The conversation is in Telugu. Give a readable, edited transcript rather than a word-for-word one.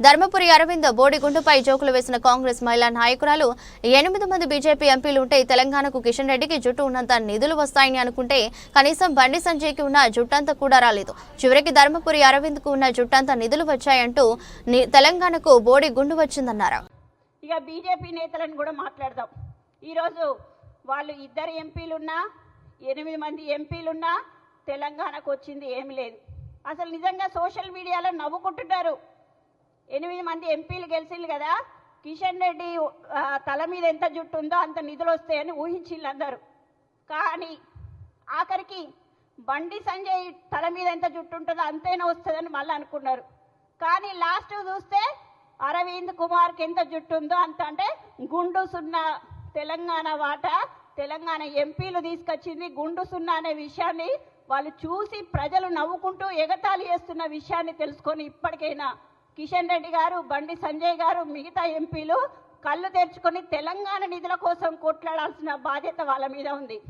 ధర్మపురి అరవింద్ బోడిగుండుపై జోకులు వేసిన కాంగ్రెస్ మహిళా నాయకురాలు 8 మంది బీజేపీ ఎంపీలు ఉంటే తెలంగాణకు కిషన్ రెడ్డికి జుట్టు ఉన్నంత నిధులు వస్తాయని అనుకుంటే కనీసం బండి సంజయ్కి ఉన్న జుట్టంతా కూడా రాలేదు. చివరికి ధర్మపురి అరవింద్కు ఉన్న జుట్టంతా నిధులు వచ్చాయంటూ తెలంగాణకు బోడిగుండు వచ్చిందన్నారు. ఇక బీజేపీ నేతలను కూడా మాట్లాడదాం. ఈరోజు వాళ్ళు 2 ఎంపీలున్నా 8 మంది ఎంపీలున్నా తెలంగాణకు వచ్చింది ఏమి లేదు. అసలు నిజంగా సోషల్ మీడియాలో నవ్వుకుంటున్నారు. 8 మంది ఎంపీలు గెలిచింది కదా, కిషన్ రెడ్డి తల మీద ఎంత జుట్టు ఉందో అంత నిధులు వస్తాయని ఊహించిళ్ళు అందరూ. కానీ ఆఖరికి బండి సంజయ్ తల మీద ఎంత జుట్టు ఉంటుందో అంతైనా వస్తుందని మళ్ళీ అనుకున్నారు. కానీ లాస్ట్ చూస్తే అరవింద్ కుమార్కి ఎంత జుట్టు ఉందో అంత, అంటే గుండు సున్నా తెలంగాణ వాటా తెలంగాణ ఎంపీలు తీసుకొచ్చింది గుండు సున్నా అనే విషయాన్ని వాళ్ళు చూసి ప్రజలు నవ్వుకుంటూ ఎగతాళి చేస్తున్న విషయాన్ని తెలుసుకొని ఇప్పటికైనా కిషన్ రెడ్డి గారు, బండి సంజయ్ గారు, మిగతా ఎంపీలు కళ్ళు తెరుచుకొని తెలంగాణ నిధుల కోసం కొట్లాడాల్సిన బాధ్యత వాళ్ళ మీద ఉంది.